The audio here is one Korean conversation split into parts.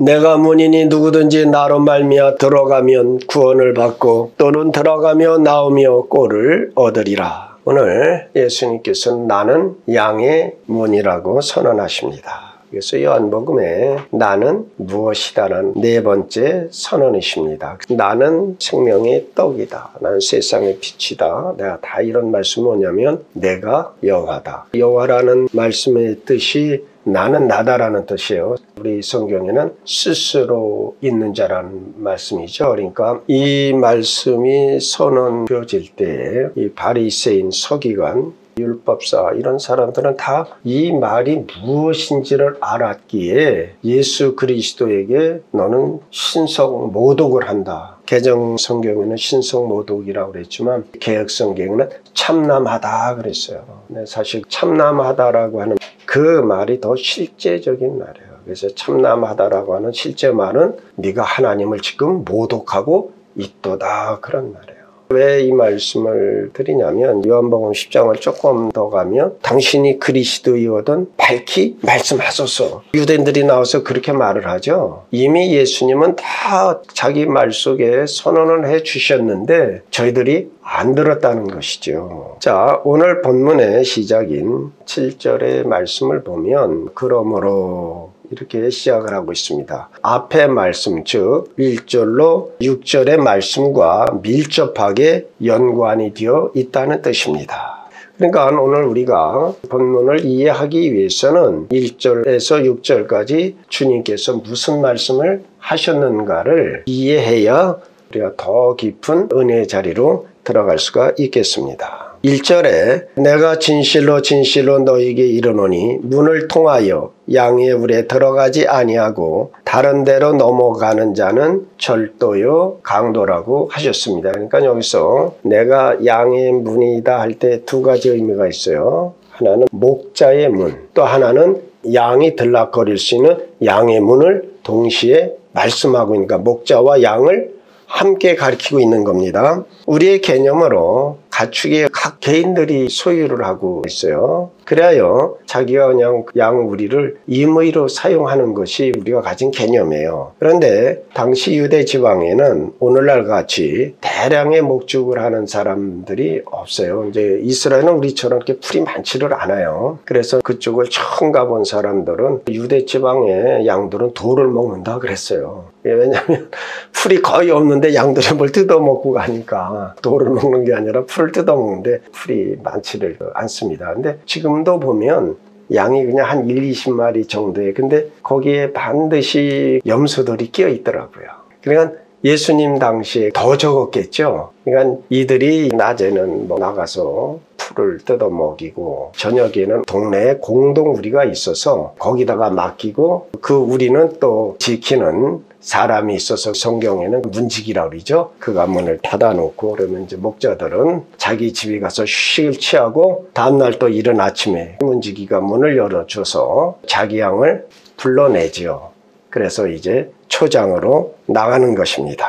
내가 문이니 누구든지 나로 말미암아 들어가면 구원을 받고 또는 들어가며 나오며 꼴을 얻으리라. 오늘 예수님께서는 나는 양의 문이라고 선언하십니다. 그래서 요한복음에 나는 무엇이다라는 네 번째 선언이십니다. 나는 생명의 떡이다. 나는 세상의 빛이다. 내가 다 이런 말씀은 뭐냐면 내가 여호와다. 여호와라는 말씀의 뜻이 나는 나다라는 뜻이에요. 우리 성경에는 스스로 있는 자라는 말씀이죠. 그러니까 이 말씀이 선언되어질 때 이 바리새인 서기관 율법사 이런 사람들은 다 이 말이 무엇인지를 알았기에 예수 그리스도에게 너는 신성 모독을 한다. 개정 성경에는 신성 모독이라고 그랬지만 개역 성경에는 참남하다 그랬어요. 사실 참남하다라고 하는 그 말이 더 실제적인 말이에요. 그래서 참남하다라고 하는 실제 말은 네가 하나님을 지금 모독하고 있도다 그런 말이에요. 왜 이 말씀을 드리냐면 요한복음 10장을 조금 더 가면 당신이 그리스도이거든 밝히 말씀하소서. 유대인들이 나와서 그렇게 말을 하죠. 이미 예수님은 다 자기 말 속에 선언을 해 주셨는데 저희들이 안 들었다는 것이죠. 자, 오늘 본문의 시작인 7절의 말씀을 보면 그러므로 이렇게 시작을 하고 있습니다. 앞의 말씀 즉 1절로 6절의 말씀과 밀접하게 연관이 되어 있다는 뜻입니다. 그러니까 오늘 우리가 본문을 이해하기 위해서는 1절에서 6절까지 주님께서 무슨 말씀을 하셨는가를 이해해야 우리가 더 깊은 은혜의 자리로 들어갈 수가 있겠습니다. 1절에 내가 진실로 진실로 너희에게 이르노니 문을 통하여 양의 울에 들어가지 아니하고 다른 데로 넘어가는 자는 절도요 강도라고 하셨습니다. 그러니까 여기서 내가 양의 문이다 할 때 두 가지 의미가 있어요. 하나는 목자의 문, 또 하나는 양이 들락거릴 수 있는 양의 문을 동시에 말씀하고 있으니까 목자와 양을 함께 가리키고 있는 겁니다. 우리의 개념으로 가축의 각 개인들이 소유를 하고 있어요. 그래야 자기가 그냥 양우리를 임의로 사용하는 것이 우리가 가진 개념이에요. 그런데 당시 유대 지방에는 오늘날 같이 대량의 목축을 하는 사람들이 없어요. 이제 이스라엘은 우리처럼 이렇게 풀이 많지를 않아요. 그래서 그쪽을 처음 가본 사람들은 유대 지방의 양들은 돌을 먹는다 그랬어요. 왜냐하면 풀이 거의 없는데 양들이 뭘 뜯어먹고 가니까 돌을 먹는 게 아니라 풀을 뜯어먹는데 풀이 많지를 않습니다. 근데 지금도 보면 양이 그냥 한 1-20마리 정도에 근데 거기에 반드시 염소들이 끼어 있더라고요. 그러니까 예수님 당시에 더 적었겠죠. 그러니까 이들이 낮에는 나가서 풀을 뜯어 먹이고 저녁에는 동네에 공동 우리가 있어서 거기다가 맡기고 그 우리는 또 지키는 사람이 있어서 성경에는 문지기라고 그러죠. 그가 문을 닫아놓고 그러면 이제 목자들은 자기 집에 가서 휴식을 취하고 다음날 또 이른 아침에 문지기가 문을 열어줘서 자기 양을 불러내지요. 그래서 이제 초장으로 나가는 것입니다.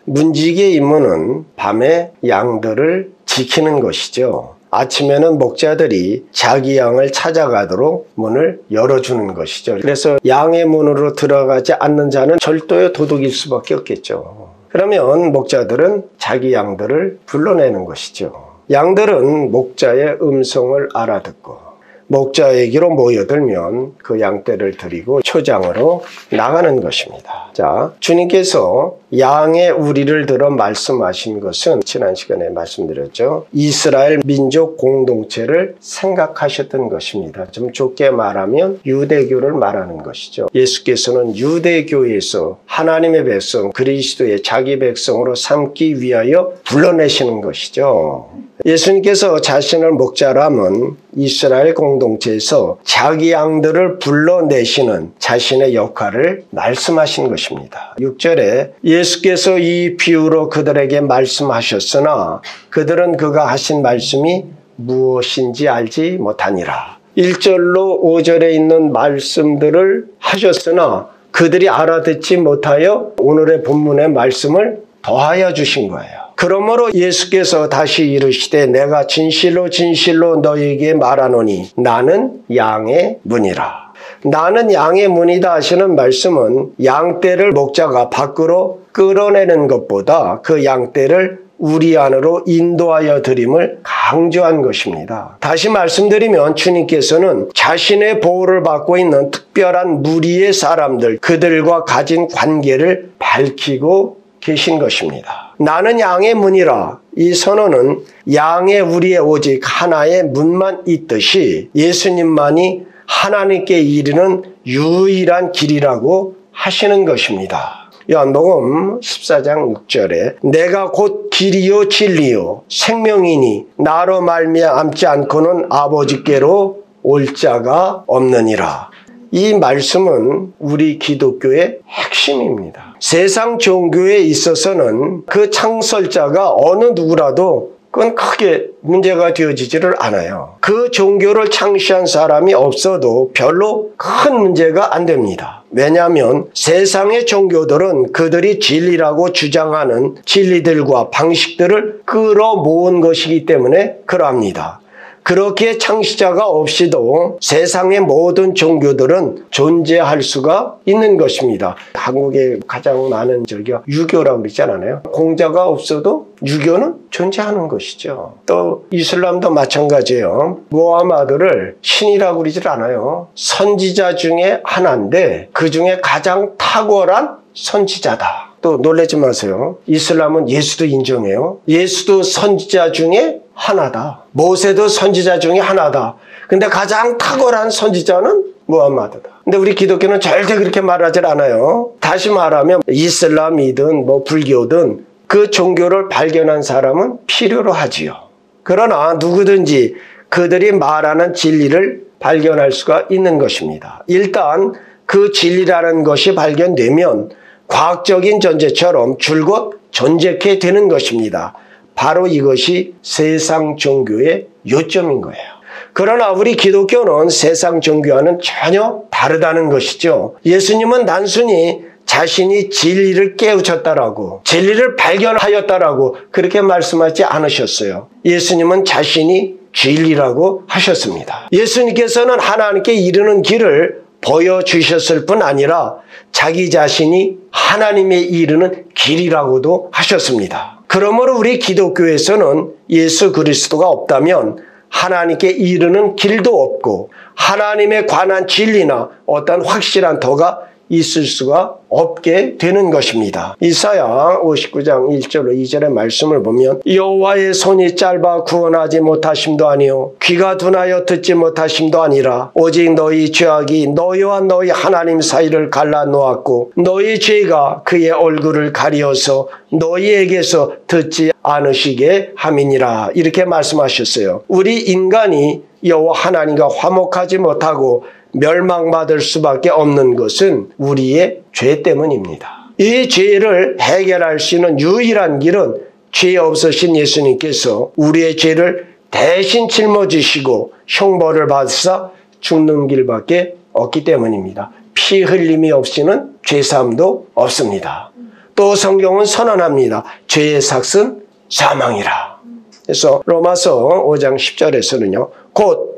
문지기의 임무는 밤에 양들을 지키는 것이죠. 아침에는 목자들이 자기 양을 찾아가도록 문을 열어주는 것이죠. 그래서 양의 문으로 들어가지 않는 자는 절도의 도둑일 수밖에 없겠죠. 그러면 목자들은 자기 양들을 불러내는 것이죠. 양들은 목자의 음성을 알아듣고 목자에게로 모여들면 그 양떼를 드리고 초장으로 나가는 것입니다. 자, 주님께서 양의 우리를 들어 말씀하신 것은 지난 시간에 말씀드렸죠. 이스라엘 민족 공동체를 생각하셨던 것입니다. 좀 좁게 말하면 유대교를 말하는 것이죠. 예수께서는 유대교에서 하나님의 백성, 그리스도의 자기 백성으로 삼기 위하여 불러내시는 것이죠. 예수님께서 자신을 목자라면 이스라엘 공동체에서 자기 양들을 불러내시는 자신의 역할을 말씀하신 것입니다. 6절에 예수께서 이 비유로 그들에게 말씀하셨으나 그들은 그가 하신 말씀이 무엇인지 알지 못하니라. 1절로 5절에 있는 말씀들을 하셨으나 그들이 알아듣지 못하여 오늘의 본문의 말씀을 더하여 주신 거예요. 그러므로 예수께서 다시 이르시되 내가 진실로 진실로 너희에게 말하노니 나는 양의 문이라. 나는 양의 문이다 하시는 말씀은 양떼를 목자가 밖으로 끌어내는 것보다 그 양떼를 우리 안으로 인도하여 드림을 강조한 것입니다. 다시 말씀드리면 주님께서는 자신의 보호를 받고 있는 특별한 무리의 사람들, 그들과 가진 관계를 밝히고 계신 것입니다. 나는 양의 문이라. 이 선언은 양의 우리의 오직 하나의 문만 있듯이 예수님만이 하나님께 이르는 유일한 길이라고 하시는 것입니다. 요한복음 14장 6절에 내가 곧 길이요 진리요 생명이니 나로 말미암지 않고는 아버지께로 올 자가 없느니라. 이 말씀은 우리 기독교의 핵심입니다. 세상 종교에 있어서는 그 창설자가 어느 누구라도 그건 크게 문제가 되어지지를 않아요. 그 종교를 창시한 사람이 없어도 별로 큰 문제가 안 됩니다. 왜냐하면 세상의 종교들은 그들이 진리라고 주장하는 진리들과 방식들을 끌어모은 것이기 때문에 그러합니다. 그렇게 창시자가 없이도 세상의 모든 종교들은 존재할 수가 있는 것입니다. 한국에 가장 많은 유교라고 그러지 않아요? 공자가 없어도 유교는 존재하는 것이죠. 또 이슬람도 마찬가지예요. 무하마드를 신이라고 그러질 않아요. 선지자 중에 하나인데 그 중에 가장 탁월한 선지자다. 또 놀라지 마세요. 이슬람은 예수도 인정해요. 예수도 선지자 중에 하나다. 모세도 선지자 중에 하나다. 근데 가장 탁월한 선지자는 무함마드다. 근데 우리 기독교는 절대 그렇게 말하지 않아요. 다시 말하면 이슬람이든 불교든 그 종교를 발견한 사람은 필요로 하지요. 그러나 누구든지 그들이 말하는 진리를 발견할 수가 있는 것입니다. 일단 그 진리라는 것이 발견되면 과학적인 존재처럼 줄곧 존재케 되는 것입니다. 바로 이것이 세상 종교의 요점인 거예요. 그러나 우리 기독교는 세상 종교와는 전혀 다르다는 것이죠. 예수님은 단순히 자신이 진리를 깨우쳤다라고, 진리를 발견하였다라고 그렇게 말씀하지 않으셨어요. 예수님은 자신이 진리라고 하셨습니다. 예수님께서는 하나님께 이르는 길을 보여주셨을 뿐 아니라 자기 자신이 하나님에 이르는 길이라고도 하셨습니다. 그러므로 우리 기독교에서는 예수 그리스도가 없다면 하나님께 이르는 길도 없고 하나님에 관한 진리나 어떤 확실한 터가 있을 수가 없게 되는 것입니다. 이사야 59장 1절로 2절의 말씀을 보면 여호와의 손이 짧아 구원하지 못하심도 아니요 귀가 둔하여 듣지 못하심도 아니라 오직 너희 죄악이 너희와 너희 하나님 사이를 갈라놓았고 너희 죄가 그의 얼굴을 가리어서 너희에게서 듣지 않으시게 함이니라. 이렇게 말씀하셨어요. 우리 인간이 여호와 하나님과 화목하지 못하고 멸망받을 수밖에 없는 것은 우리의 죄 때문입니다. 이 죄를 해결할 수 있는 유일한 길은 죄 없으신 예수님께서 우리의 죄를 대신 짊어지시고 형벌을 받으사 죽는 길밖에 없기 때문입니다. 피 흘림이 없이는 죄사함도 없습니다. 또 성경은 선언합니다. 죄의 삭은 사망이라. 그래서 로마서 5장 10절에서는요. 곧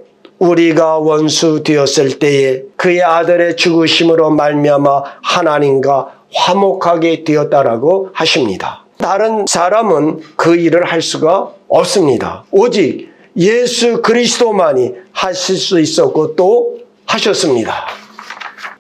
우리가 원수 되었을 때에 그의 아들의 죽으심으로 말미암아 하나님과 화목하게 되었다라고 하십니다. 다른 사람은 그 일을 할 수가 없습니다. 오직 예수 그리스도만이 하실 수 있었고 또 하셨습니다.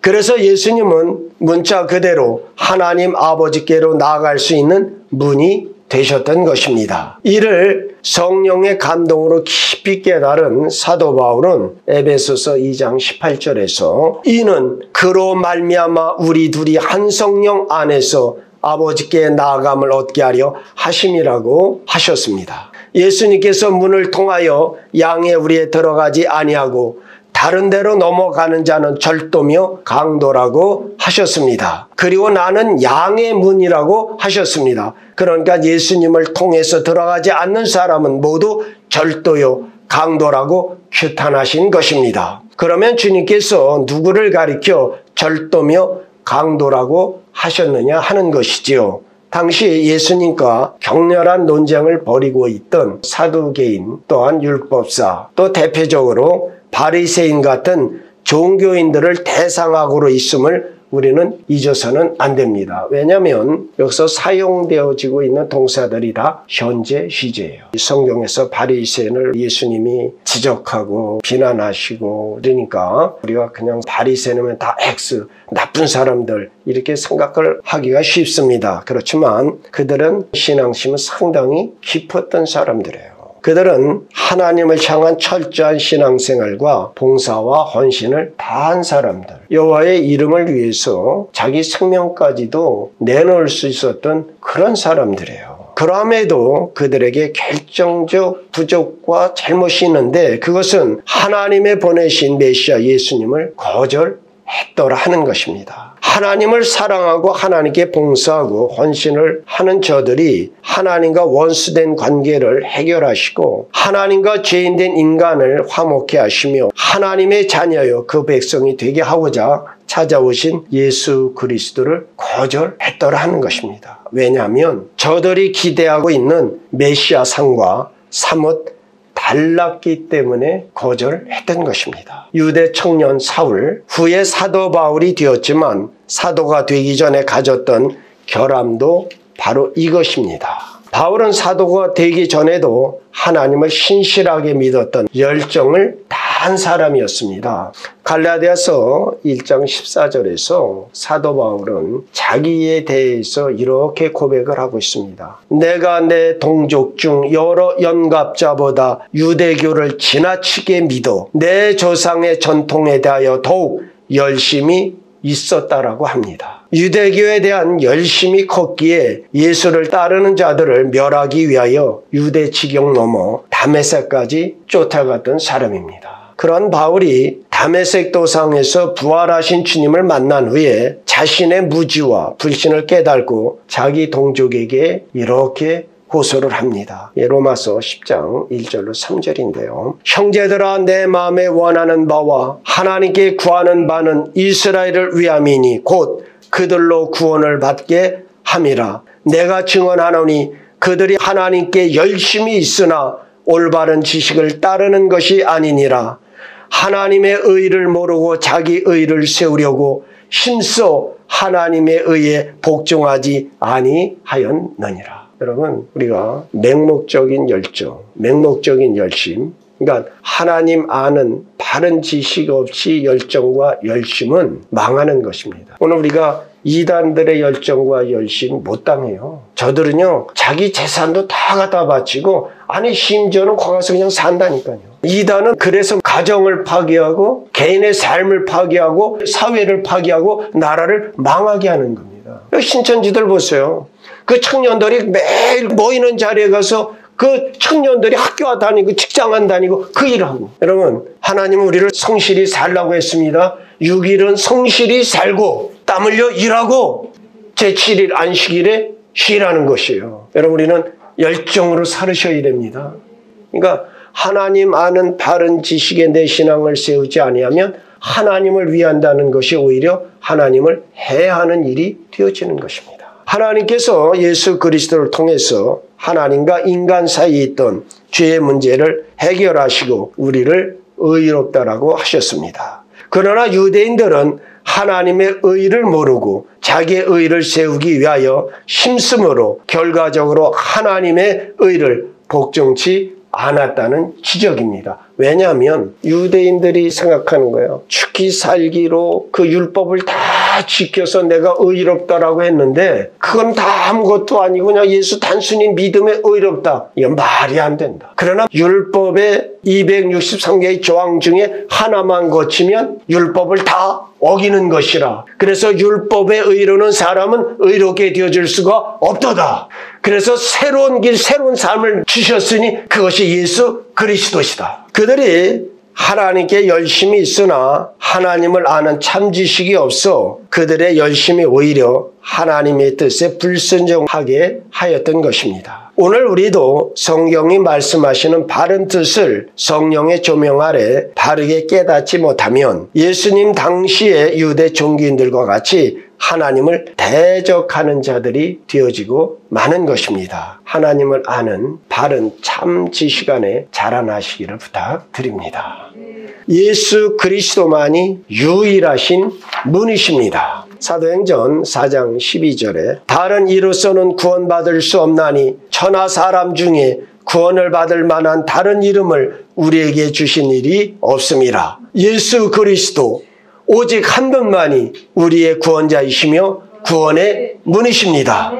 그래서 예수님은 문자 그대로 하나님 아버지께로 나아갈 수 있는 문이 되셨던 것입니다. 이를 성령의 감동으로 깊이 깨달은 사도 바울은 에베소서 2장 18절에서 이는 그로 말미암아 우리 둘이 한 성령 안에서 아버지께 나아감을 얻게 하려 하심이라고 하셨습니다. 예수님께서 문을 통하여 양의 우리에 들어가지 아니하고 다른 데로 넘어가는 자는 절도며 강도라고 하셨습니다. 그리고 나는 양의 문이라고 하셨습니다. 그러니까 예수님을 통해서 들어가지 않는 사람은 모두 절도요 강도라고 규탄하신 것입니다. 그러면 주님께서 누구를 가리켜 절도며 강도라고 하셨느냐 하는 것이지요. 당시 예수님과 격렬한 논쟁을 벌이고 있던 사두개인 또한 율법사 또 대표적으로 바리새인 같은 종교인들을 대상악으로 있음을 우리는 잊어서는 안 됩니다. 왜냐하면 여기서 사용되어지고 있는 동사들이 다 현재 시제예요. 성경에서 바리새인을 예수님이 지적하고 비난하시고 그러니까 우리가 그냥 바리새인이면 다 X, 나쁜 사람들 이렇게 생각을 하기가 쉽습니다. 그렇지만 그들은 신앙심은 상당히 깊었던 사람들이에요. 그들은 하나님을 향한 철저한 신앙생활과 봉사와 헌신을 다한 사람들, 여호와의 이름을 위해서 자기 생명까지도 내놓을 수 있었던 그런 사람들이에요. 그럼에도 그들에게 결정적 부족과 잘못이 있는데 그것은 하나님의 보내신 메시아 예수님을 거절했더라 하는 것입니다. 하나님을 사랑하고 하나님께 봉사하고 헌신을 하는 저들이 하나님과 원수된 관계를 해결하시고 하나님과 죄인된 인간을 화목케 하시며 하나님의 자녀여 그 백성이 되게 하고자 찾아오신 예수 그리스도를 거절했더라 하는 것입니다. 왜냐하면 저들이 기대하고 있는 메시아 상과 사뭇 달랐기 때문에 거절했던 것입니다. 유대 청년 사울, 후에 사도 바울이 되었지만 사도가 되기 전에 가졌던 결함도 바로 이것입니다. 바울은 사도가 되기 전에도 하나님을 신실하게 믿었던 열정을 다한 사람이었습니다. 갈라디아서 1장 14절에서 사도 바울은 자기에 대해서 이렇게 고백을 하고 있습니다. 내가 내 동족 중 여러 연갑자보다 유대교를 지나치게 믿어 내 조상의 전통에 대하여 더욱 열심히 있었다라고 합니다. 유대교에 대한 열심이 컸기에 예수를 따르는 자들을 멸하기 위하여 유대 지경 넘어 다메섹까지 쫓아갔던 사람입니다. 그런 바울이 다메섹 도상에서 부활하신 주님을 만난 후에 자신의 무지와 불신을 깨닫고 자기 동족에게 이렇게 호소를 합니다. 로마서 10장 1절로 3절인데요. 형제들아 내 마음에 원하는 바와 하나님께 구하는 바는 이스라엘을 위함이니 곧 그들로 구원을 받게 함이라. 내가 증언하노니 그들이 하나님께 열심히 있으나 올바른 지식을 따르는 것이 아니니라. 하나님의 의를 모르고 자기 의를 세우려고 힘써 하나님의 의에 복종하지 아니하였느니라. 여러분, 우리가 맹목적인 열정, 맹목적인 열심, 그러니까 하나님 아는 바른 지식 없이 열정과 열심은 망하는 것입니다. 오늘 우리가 이단들의 열정과 열심 못 당해요. 저들은요, 자기 재산도 다 갖다 바치고, 아니 심지어는 거기 가서 그냥 산다니까요. 이단은 그래서 가정을 파괴하고 개인의 삶을 파괴하고 사회를 파괴하고 나라를 망하게 하는 겁니다. 신천지들 보세요. 그 청년들이 매일 모이는 자리에 가서 그 청년들이 학교 다니고 직장 다니고 그 일을 하고. 여러분, 하나님은 우리를 성실히 살라고 했습니다. 6일은 성실히 살고 땀 흘려 일하고 제7일 안식일에 쉬라는 것이에요. 여러분, 우리는 열정으로 살으셔야 됩니다. 그러니까 하나님 아는 바른 지식에 내 신앙을 세우지 아니하면 하나님을 위한다는 것이 오히려 하나님을 해하는 일이 되어지는 것입니다. 하나님께서 예수 그리스도를 통해서 하나님과 인간 사이에 있던 죄의 문제를 해결하시고 우리를 의롭다라고 하셨습니다. 그러나 유대인들은 하나님의 의를 모르고 자기의 의를 세우기 위하여 힘쓰므로 결과적으로 하나님의 의를 복종치 않았다는 지적입니다. 왜냐하면 유대인들이 생각하는 거예요. 축히 살기로 그 율법을 다 지켜서 내가 의롭다라고 했는데 그건 다 아무것도 아니고 그냥 예수 단순히 믿음에 의롭다. 이건 말이 안 된다. 그러나 율법의 263개의 조항 중에 하나만 거치면 율법을 다 어기는 것이라. 그래서 율법에 의로는 사람은 의롭게 되어질 수가 없도다. 그래서 새로운 길, 새로운 삶을 주셨으니 그것이 예수 그리스도시다. 그들이 하나님께 열심히 있으나 하나님을 아는 참 지식이 없어 그들의 열심이 오히려 하나님의 뜻에 불순종하게 하였던 것입니다. 오늘 우리도 성경이 말씀하시는 바른 뜻을 성령의 조명 아래 바르게 깨닫지 못하면 예수님 당시의 유대 종교인들과 같이 하나님을 대적하는 자들이 되어지고 마는 것입니다. 하나님을 아는 바른 참 지식 안에 자라나시기를 부탁드립니다. 예수 그리스도만이 유일하신 문이십니다. 사도행전 4장 12절에 다른 이로서는 구원받을 수 없나니 천하 사람 중에 구원을 받을 만한 다른 이름을 우리에게 주신 일이 없음이라. 예수 그리스도 오직 한 분만이 우리의 구원자이시며 구원의 문이십니다.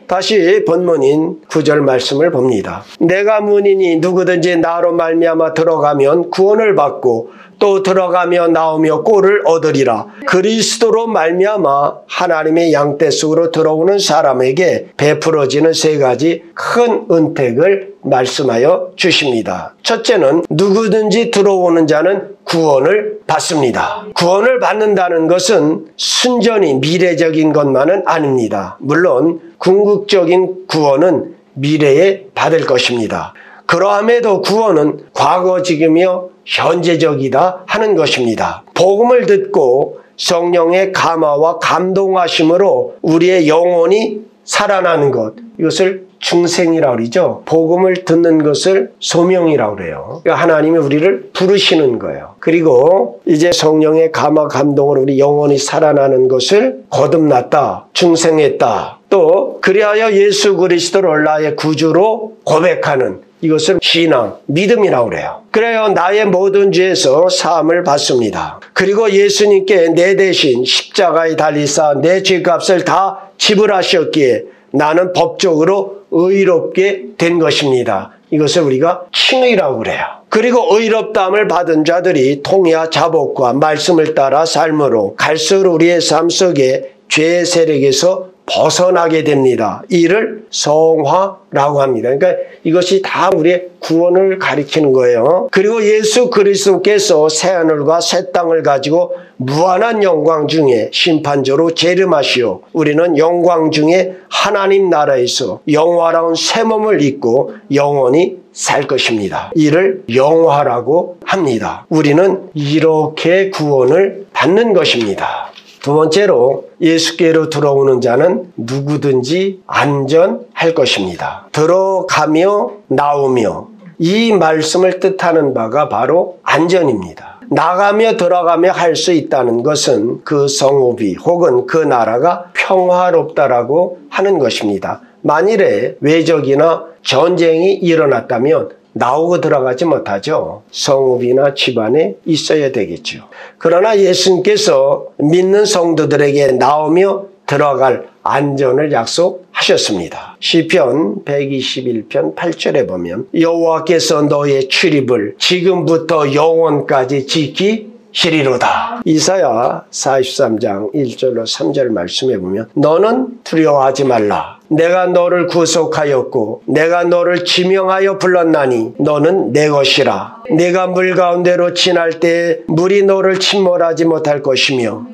다시 본문인 9절 말씀을 봅니다. 내가 문이니 누구든지 나로 말미암아 들어가면 구원을 받고 또 들어가며 나오며 꼴을 얻으리라. 그리스도로 말미암아 하나님의 양떼 속으로 들어오는 사람에게 베풀어지는 세 가지 큰 은택을 말씀하여 주십니다. 첫째는 누구든지 들어오는 자는 구원을 받습니다. 구원을 받는다는 것은 순전히 미래적인 것만은 아닙니다. 물론 궁극적인 구원은 미래에 받을 것입니다. 그러함에도 구원은 과거직이며 현재적이다 하는 것입니다. 복음을 듣고 성령의 감화와 감동하심으로 우리의 영혼이 살아나는 것, 이것을 중생이라고 그러죠. 복음을 듣는 것을 소명이라고 그래요. 그러니까 하나님이 우리를 부르시는 거예요. 그리고 이제 성령의 감화 감동으로 우리 영혼이 살아나는 것을 거듭났다, 중생했다. 또 그리하여 예수 그리스도를 나의 구주로 고백하는 이것을 신앙, 믿음이라고 그래요. 그래요. 나의 모든 죄에서 사함을 받습니다. 그리고 예수님께 내 대신 십자가에 달리사 내 죄값을 다 지불하셨기에 나는 법적으로 의롭게 된 것입니다. 이것을 우리가 칭의라고 그래요. 그리고 의롭다함을 받은 자들이 통야 자복과 말씀을 따라 삶으로 갈수록 우리의 삶 속에 죄의 세력에서 벗어나게 됩니다. 이를 성화라고 합니다. 그러니까 이것이 다 우리의 구원을 가리키는 거예요. 그리고 예수 그리스도께서 새하늘과 새 땅을 가지고 무한한 영광 중에 심판조로 재림하시오. 우리는 영광 중에 하나님 나라에서 영화로운 새 몸을 입고 영원히 살 것입니다. 이를 영화라고 합니다. 우리는 이렇게 구원을 받는 것입니다. 두 번째로 예수께로 들어오는 자는 누구든지 안전할 것입니다. 들어가며 나오며 이 말씀을 뜻하는 바가 바로 안전입니다. 나가며 들어가며 할 수 있다는 것은 그 성읍이 혹은 그 나라가 평화롭다라고 하는 것입니다. 만일에 외적이나 전쟁이 일어났다면 나오고 들어가지 못하죠. 성읍이나 집안에 있어야 되겠죠. 그러나 예수님께서 믿는 성도들에게 나오며 들어갈 안전을 약속하셨습니다. 시편 121편 8절에 보면 여호와께서 너의 출입을 지금부터 영원까지 지키시리로다. 이사야 43장 1절로 3절 말씀에 보면 너는 두려워하지 말라. 내가 너를 구속하였고 내가 너를 지명하여 불렀나니 너는 내 것이라. 내가 물 가운데로 지날 때 물이 너를 침몰하지 못할 것이며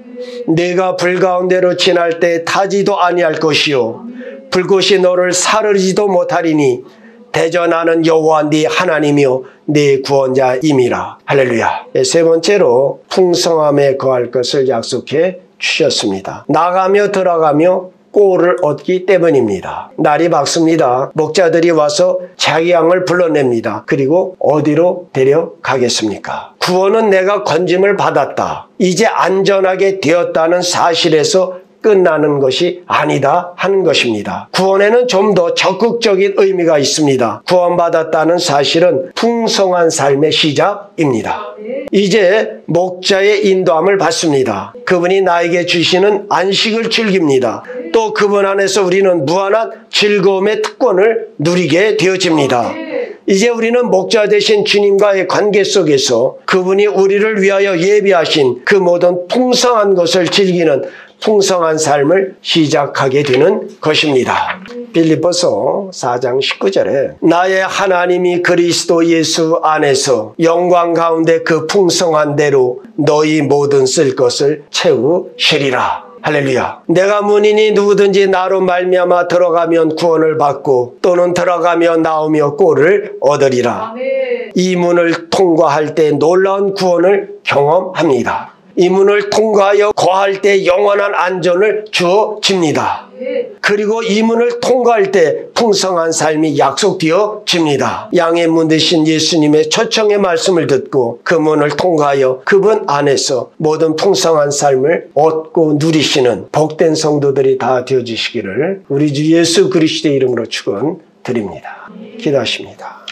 내가 불 가운데로 지날 때 타지도 아니할 것이요 불꽃이 너를 사르지도 못하리니 대전하는 여호와 네 하나님이요 네 구원자임이라. 할렐루야. 세 번째로 풍성함에 거할 것을 약속해 주셨습니다. 나가며 들어가며 꼴을 얻기 때문입니다. 날이 밝습니다. 목자들이 와서 자기 양을 불러냅니다. 그리고 어디로 데려가겠습니까? 구원은 내가 건짐을 받았다. 이제 안전하게 되었다는 사실에서 끝나는 것이 아니다 하는 것입니다. 구원에는 좀 더 적극적인 의미가 있습니다. 구원받았다는 사실은 풍성한 삶의 시작입니다. 이제 목자의 인도함을 받습니다. 그분이 나에게 주시는 안식을 즐깁니다. 또 그분 안에서 우리는 무한한 즐거움의 특권을 누리게 되어집니다. 이제 우리는 목자 되신 주님과의 관계 속에서 그분이 우리를 위하여 예비하신 그 모든 풍성한 것을 즐기는 풍성한 삶을 시작하게 되는 것입니다. 빌립보서 4장 19절에 나의 하나님이 그리스도 예수 안에서 영광 가운데 그 풍성한 대로 너희 모든 쓸 것을 채우시리라. 할렐루야. 내가 문이니 누구든지 나로 말미암아 들어가면 구원을 받고 또는 들어가며 나오며 꼴을 얻으리라. 이 문을 통과할 때 놀라운 구원을 경험합니다. 이 문을 통과하여 거할 때 영원한 안전을 주어집니다. 그리고 이 문을 통과할 때 풍성한 삶이 약속되어집니다. 양의 문 되신 예수님의 초청의 말씀을 듣고 그 문을 통과하여 그분 안에서 모든 풍성한 삶을 얻고 누리시는 복된 성도들이 다 되어주시기를 우리 주 예수 그리스도의 이름으로 축원드립니다. 기도하십니다.